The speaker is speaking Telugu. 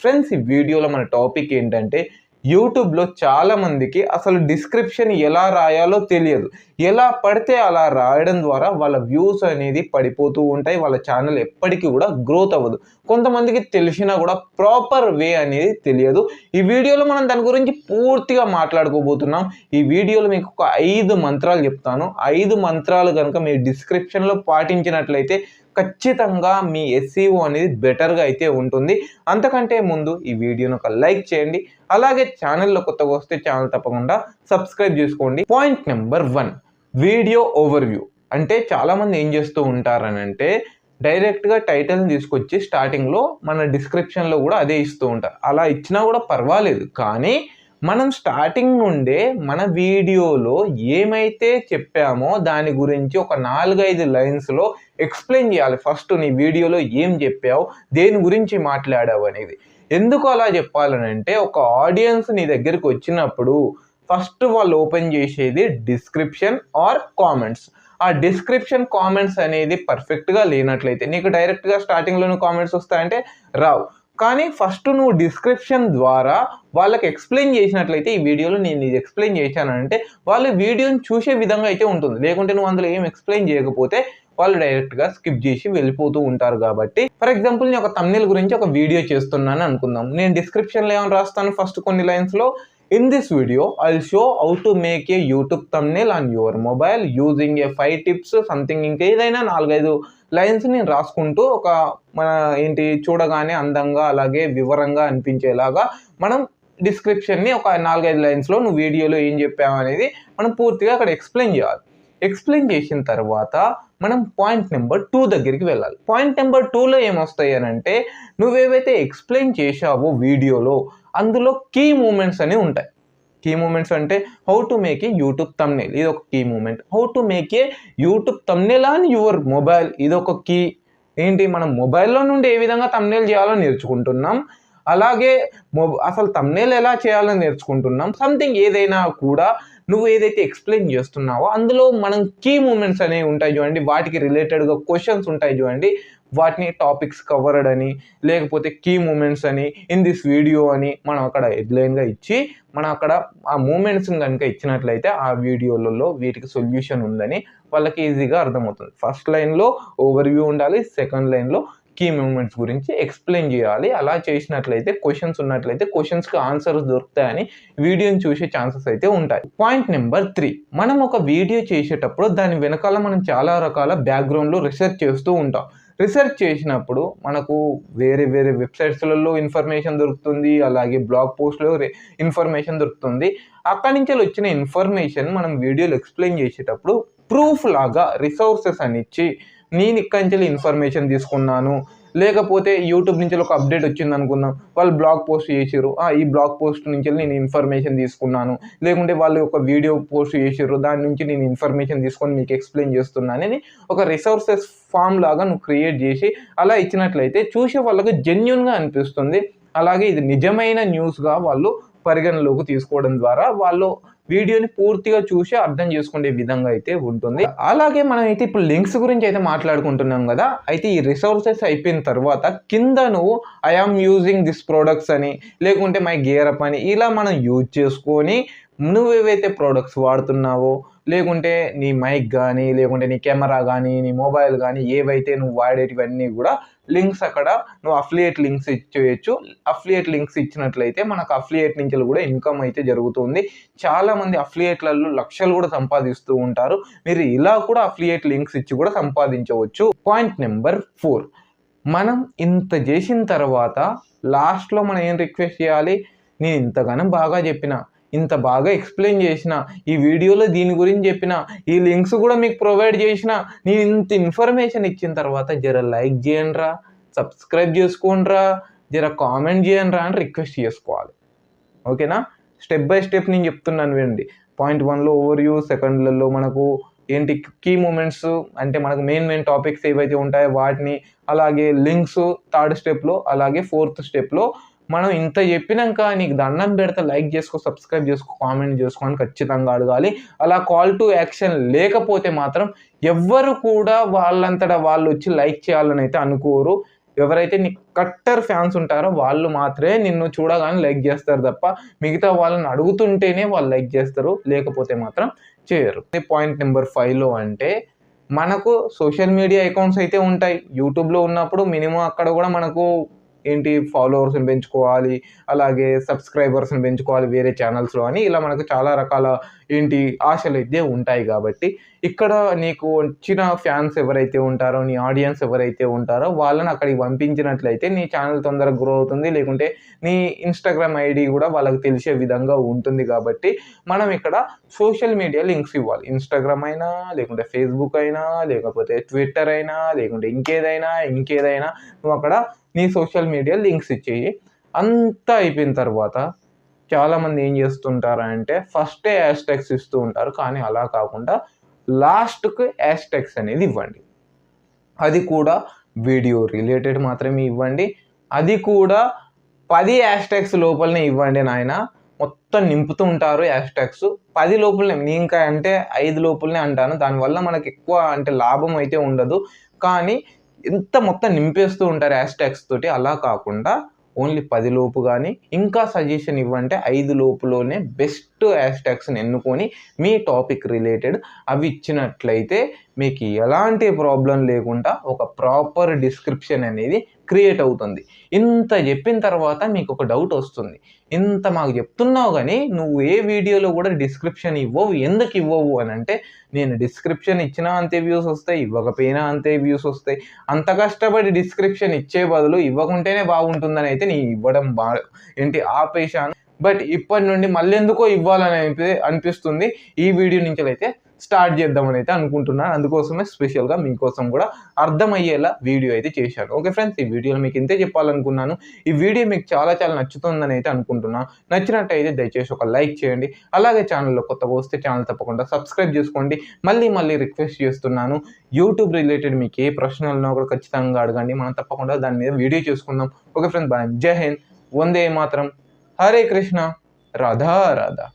ఫ్రెండ్స్, ఈ వీడియోలో మన టాపిక్ ఏంటంటే యూట్యూబ్లో చాలా మందికి అసలు డిస్క్రిప్షన్ ఎలా రాయాలో తెలియదు. ఎలా పడితే అలా రాయడం ద్వారా వాళ్ళ వ్యూస్ అనేది పడిపోతూ ఉంటాయి. వాళ్ళ ఛానల్ ఎప్పటికీ కూడా గ్రోత్ అవ్వదు. కొంతమందికి తెలిసినా కూడా ప్రాపర్ వే అనేది తెలియదు. ఈ వీడియోలో మనం దాని గురించి పూర్తిగా మాట్లాడుకోబోతున్నాం. ఈ వీడియోలో మీకు ఒక 5 మంత్రాలు చెప్తాను. 5 మంత్రాలు కనుక మీరు డిస్క్రిప్షన్లో పాటించినట్లయితే ఖచ్చితంగా మీ ఎస్ఈఓ అనేది బెటర్గా అయితే ఉంటుంది. అంతకంటే ముందు ఈ వీడియోను ఒక లైక్ చేయండి. అలాగే ఛానల్లో కొత్తగా వస్తే ఛానల్ తప్పకుండా సబ్స్క్రైబ్ చేసుకోండి. Point number 1, video overview. అంటే చాలామంది ఏం చేస్తూ ఉంటారనంటే డైరెక్ట్గా టైటిల్ని తీసుకొచ్చి స్టార్టింగ్లో మన డిస్క్రిప్షన్లో కూడా అదే ఇస్తూ ఉంటారు. అలా ఇచ్చినా కూడా పర్వాలేదు, కానీ మనం స్టార్టింగ్ నుండే మన వీడియోలో ఏమైతే చెప్పామో దాని గురించి ఒక 4-5 లైన్స్లో ఎక్స్ప్లెయిన్ చేయాలి. ఫస్ట్ నీ వీడియోలో ఏం చెప్పావు, దేని గురించి మాట్లాడావు అనేది. ఎందుకు అలా చెప్పాలనంటే ఒక ఆడియన్స్ నీ దగ్గరికి వచ్చినప్పుడు ఫస్ట్ వాళ్ళు ఓపెన్ చేసేది డిస్క్రిప్షన్ ఆర్ కామెంట్స్. ఆ డిస్క్రిప్షన్ కామెంట్స్ అనేది పర్ఫెక్ట్గా లేనట్లయితే నీకు డైరెక్ట్గా స్టార్టింగ్లో కామెంట్స్ వస్తాయంటే రావు. కానీ ఫస్ట్ నువ్వు డిస్క్రిప్షన్ ద్వారా వాళ్ళకి ఎక్స్ప్లెయిన్ చేసినట్లయితే ఈ వీడియోలో నేను ఇది ఎక్స్ప్లెయిన్ చేశానంటే వాళ్ళు వీడియోని చూసే విధంగా అయితే ఉంటుంది. లేకుంటే నువ్వు అందులో ఏం ఎక్స్ప్లెయిన్ చేయకపోతే వాళ్ళు డైరెక్ట్గా స్కిప్ చేసి వెళ్ళిపోతూ ఉంటారు. కాబట్టి ఫర్ ఎగ్జాంపుల్ నేను ఒక థంబ్నెయిల్ గురించి ఒక వీడియో చేస్తున్నాను అనుకుందాం. నేను డిస్క్రిప్షన్లో ఏమైనా రాస్తాను ఫస్ట్ కొన్ని లైన్స్లో, in this video I'll show how to make a YouTube thumbnail on your mobile using a 5 tips something. ఇంకేదైనా 4-5 లైన్స్ నేను రాసుకుంటూ ఒక మన చూడగానే అందంగా అలాగే వివరంగా అనిపించేలాగా మనం డిస్క్రిప్షన్ని ఒక 4-5 లైన్స్లో నువ్వు వీడియోలో ఏం చెప్పావు అనేది మనం పూర్తిగా అక్కడ ఎక్స్ప్లెయిన్ చేయాలి. ఎక్స్ప్లెయిన్ చేసిన తర్వాత మనం పాయింట్ నెంబర్ 2 దగ్గరికి వెళ్ళాలి. పాయింట్ నెంబర్ 2లో ఏమొస్తాయి అని అంటే నువ్వేవైతే ఎక్స్ప్లెయిన్ చేశావో వీడియోలో అందులో కీ మూమెంట్స్ అనేవి ఉంటాయి. కీ మూమెంట్స్ అంటే how to make a YouTube thumbnail, ఇది ఒక key moment. How to make a YouTube thumbnail on your mobile, ఇది ఒక కీ. మనం మొబైల్లో నుండి ఏ విధంగా థంబ్నెయిల్ చేయాలో నేర్చుకుంటున్నాం. అలాగే అసలు థంబ్నెయిల్ ఎలా చేయాలో నేర్చుకుంటున్నాం. సంథింగ్ ఏదైనా కూడా నువ్వు ఏదైతే ఎక్స్ప్లెయిన్ చేస్తున్నావో అందులో మనం కీ మూమెంట్స్ అనేవి ఉంటాయి చూడండి, వాటికి రిలేటెడ్గా క్వశ్చన్స్ ఉంటాయి చూడండి, వాటిని టాపిక్స్ కవర్డ్ అని లేకపోతే కీ మూమెంట్స్ అని ఇన్ దిస్ వీడియో అని మనం అక్కడ హెడ్లైన్గా ఇచ్చి మనం అక్కడ ఆ మూమెంట్స్ని కనుక ఇచ్చినట్లయితే ఆ వీడియోలలో వీటికి సొల్యూషన్ ఉందని వాళ్ళకి ఈజీగా అర్థమవుతుంది. ఫస్ట్ లైన్లో ఓవర్వ్యూ ఉండాలి, సెకండ్ లైన్లో కీ మూమెంట్స్ గురించి ఎక్స్ప్లెయిన్ చేయాలి. అలా చేసినట్లయితే క్వశ్చన్స్ ఉన్నట్లయితే క్వశ్చన్స్కి ఆన్సర్స్ దొరుకుతాయని వీడియోని చూసే ఛాన్సెస్ అయితే ఉంటాయి. పాయింట్ నెంబర్ 3, మనం ఒక వీడియో చేసేటప్పుడు దాని వెనకాల మనం చాలా రకాల బ్యాక్గ్రౌండ్లో రీసెర్చ్ చేస్తూ ఉంటాం. రీసెర్చ్ చేసినప్పుడు మనకు వేరే వేరే వెబ్సైట్స్లలో ఇన్ఫర్మేషన్ దొరుకుతుంది, అలాగే బ్లాగ్ పోస్ట్లో ఇన్ఫర్మేషన్ దొరుకుతుంది. అక్కడి నుంచి వచ్చిన ఇన్ఫర్మేషన్ మనం వీడియోలో ఎక్స్ప్లెయిన్ చేసేటప్పుడు ప్రూఫ్ లాగా రిసోర్సెస్ అని ఇచ్చి నేను ఇక్కడి నుంచి ఇన్ఫర్మేషన్ తీసుకున్నాను, లేకపోతే యూట్యూబ్ నుంచి ఒక అప్డేట్ వచ్చింది అనుకుందాం, వాళ్ళు బ్లాగ్ పోస్ట్ చేసారు, ఈ బ్లాగ్ పోస్ట్ నుంచి నేను ఇన్ఫర్మేషన్ తీసుకున్నాను, లేకుంటే వాళ్ళు ఒక వీడియో పోస్ట్ చేసారు దాని నుంచి నేను ఇన్ఫర్మేషన్ తీసుకొని మీకు ఎక్స్ప్లెయిన్ చేస్తున్నాను అని ఒక రిసోర్సెస్ ఫామ్ లాగా నువ్వు క్రియేట్ చేసి అలా ఇచ్చినట్లయితే చూసే వాళ్ళకు జెన్యూన్గా అనిపిస్తుంది. అలాగే ఇది నిజమైన న్యూస్గా వాళ్ళు పరిగణలోకి తీసుకోవడం ద్వారా వాళ్ళు వీడియోని పూర్తిగా చూసి అర్థం చేసుకునే విధంగా అయితే ఉంటుంది. అలాగే మనం అయితే ఇప్పుడు లింక్స్ గురించి అయితే మాట్లాడుకుంటున్నాం కదా, అయితే ఈ రిసోర్సెస్ అయిపోయిన తర్వాత కింద నువ్వు I am using this products అని లేకుంటే మై గేర్ అప్ అని ఇలా మనం యూజ్ చేసుకొని నువ్వేవైతే ప్రోడక్ట్స్ వాడుతున్నావో లేకుంటే నీ మైక్ కానీ లేకుంటే నీ కెమెరా కానీ నీ మొబైల్ కానీ ఏవైతే నువ్వు వాడేటివన్నీ కూడా లింక్స్ అక్కడ నువ్వు అఫిలియేట్ లింక్స్ ఇచ్చేయచ్చు. అఫిలియేట్ లింక్స్ ఇచ్చినట్లయితే మనకు అఫిలియేట్ నుంచి కూడా ఇన్కమ్ అయితే జరుగుతుంది. చాలామంది అఫిలియేట్లలో లక్షలు కూడా సంపాదిస్తూ ఉంటారు. మీరు ఇలా కూడా అఫిలియేట్ లింక్స్ ఇచ్చి కూడా సంపాదించవచ్చు. పాయింట్ నెంబర్ 4, మనం ఇంత చేసిన తర్వాత లాస్ట్లో మనం ఏం రిక్వెస్ట్ చేయాలి, నేను ఇంతగానో బాగా చెప్పిన, ఇంత బాగా ఎక్స్ప్లెయిన్ చేసిన, ఈ వీడియోలో దీని గురించి చెప్పిన, ఈ లింక్స్ కూడా మీకు ప్రొవైడ్ చేసిన, నేను ఇంత ఇన్ఫర్మేషన్ ఇచ్చిన తర్వాత జర లైక్ చేయండిరా, సబ్స్క్రైబ్ చేసుకోండిరా, జర కామెంట్ చేయండిరా అని రిక్వెస్ట్ చేసుకోవాలి. ఓకేనా? స్టెప్ బై స్టెప్ నేను చెప్తున్నాను వినండి. పాయింట్ 1లో ఓవర్వ్యూ, సెకండ్లలో మనకు కీ మూమెంట్స్ అంటే మనకు మెయిన్ టాపిక్స్ ఏవైతే ఉంటాయో వాటిని, అలాగే లింక్స్ థర్డ్ స్టెప్లో, అలాగే 4th స్టెప్లో మనం ఇంత చెప్పినాక నీకు దండం పెడితే లైక్ చేసుకో, సబ్స్క్రైబ్ చేసుకో, కామెంట్ చేసుకో అని ఖచ్చితంగా అడగాలి. అలా కాల్ టు యాక్షన్ లేకపోతే మాత్రం ఎవ్వరు కూడా వాళ్ళంతటా వాళ్ళు వచ్చి లైక్ చేయాలని అయితే అనుకోరు. ఎవరైతే నీ కట్టర్ ఫ్యాన్స్ ఉంటారో వాళ్ళు మాత్రమే నిన్ను చూడగానే లైక్ చేస్తారు తప్ప మిగతా వాళ్ళని అడుగుతుంటేనే వాళ్ళు లైక్ చేస్తారు, లేకపోతే మాత్రం చేయరు. పాయింట్ నెంబర్ 5లో అంటే మనకు సోషల్ మీడియా అకౌంట్స్ అయితే ఉంటాయి. యూట్యూబ్‌లో ఉన్నప్పుడు మినిమమ్ అక్కడ కూడా మనకు ఫాలోవర్స్‌ని పెంచుకోవాలి, అలాగే సబ్స్క్రైబర్స్‌ని పెంచుకోవాలి వేరే ఛానల్స్‌లో అని ఇలా మనకు చాలా రకాల ఆశలైతే ఉంటాయి కాబట్టి, ఇక్కడ నీకు వచ్చిన ఫ్యాన్స్ ఎవరైతే ఉంటారో, నీ ఆడియన్స్ ఎవరైతే ఉంటారో వాళ్ళని అక్కడికి పంపించినట్లయితే నీ ఛానల్ తొందరగా గ్రో అవుతుంది. లేకుంటే నీ ఇన్‌స్టాగ్రామ్ ఐడీ కూడా వాళ్ళకి తెలిసే విధంగా ఉంటుంది కాబట్టి, మనం ఇక్కడ సోషల్ మీడియా లింక్స్ ఇవ్వాలి. ఇన్‌స్టాగ్రామ్ అయినా, లేకుంటే ఫేస్‌బుక్ అయినా, లేకపోతే ట్విట్టర్ అయినా, లేకుంటే ఇంకేదైనా నువ్వు అక్కడ నీ సోషల్ మీడియా లింక్స్ ఇచ్చేయి. అంతా అయిపోయిన తర్వాత చాలామంది ఏం చేస్తుంటారంటే ఫస్టే హ్యాష్ ట్యాగ్స్ ఇస్తూ ఉంటారు. కానీ అలా కాకుండా లాస్ట్‌కి హ్యాష్ ట్యాగ్స్ అనేది ఇవ్వండి. అది కూడా వీడియో రిలేటెడ్ మాత్రమే ఇవ్వండి. అది కూడా 10 హ్యాష్ ట్యాగ్స్ లోపలనే ఇవ్వండి నాయనా. మొత్తం నింపుతూ ఉంటారు హ్యాష్ ట్యాగ్స్. 10 లోపలనే, నేను ఇంకా అంటే 5 లోపలనే అంటాను. దానివల్ల మనకు ఎక్కువ లాభం అయితే ఉండదు. కానీ మొత్తం నింపేస్తూ ఉంటారు హ్యాష్ ట్యాగ్స్ తోటి. అలా కాకుండా ఓన్లీ 10 లోపు గాని, ఇంకా సజెషన్ ఇవ్వంటే 5 లోపులోనే బెస్ట్ హ్యాష్ ట్యాగ్స్‌ని ఎన్నుకొని మీ టాపిక్ రిలేటెడ్ అవి ఇచ్చినట్లయితే మీకు ఎలాంటి ప్రాబ్లమ్ లేకుండా ఒక ప్రాపర్ డిస్క్రిప్షన్ అనేది క్రియేట్ అవుతుంది. ఇంత చెప్పిన తర్వాత మీకు ఒక డౌట్ వస్తుంది. ఇంత మాకు చెప్తున్నావు గానీ నువ్వు ఏ వీడియోలో కూడా డిస్క్రిప్షన్ ఇవ్వవు. ఎందుకు ఇవ్వవు అనంటే, నేను డిస్క్రిప్షన్ ఇచ్చినా అంతే వ్యూస్ వస్తాయి, ఇవ్వకపోయినా అంతే వ్యూస్ వస్తాయి. అంత కష్టపడి డిస్క్రిప్షన్ ఇచ్చే బదులు ఇవ్వకుంటేనే బాగుంటుందని అయితే నేను ఇవ్వడం ఆపేశాను. బట్ ఇప్పటి నుండి మళ్ళెందుకో ఇవ్వాలని అనిపిస్తుంది. ఈ వీడియో నుంచెలైతే స్టార్ట్ చేద్దామని అయితే అనుకుంటున్నాను. అందుకోసమే స్పెషల్‌గా మీకోసం కూడా అర్థమయ్యేలా వీడియో అయితే చేశాను. ఓకే ఫ్రెండ్స్, ఈ వీడియోలో మీకు ఇంతే చెప్పాలనుకున్నాను. ఈ వీడియో మీకు చాలా నచ్చుతుందని అయితే అనుకుంటున్నాను. నచ్చినట్టయితే దయచేసి ఒక లైక్ చేయండి. అలాగే ఛానల్‌లో కొత్తగా వస్తే ఛానల్ తప్పకుండా సబ్స్క్రైబ్ చేసుకోండి. మళ్ళీ రిక్వెస్ట్ చేస్తున్నాను. యూట్యూబ్ రిలేటెడ్ మీకు ఏ ప్రశ్నలున్నా కూడా ఖచ్చితంగా అడగండి. మనం తప్పకుండా దాని మీద వీడియో చేసుకుందాం. Okay friends, bye. జై హింద్, వందే మాతరం, హరే కృష్ణ, రాధా రాధా.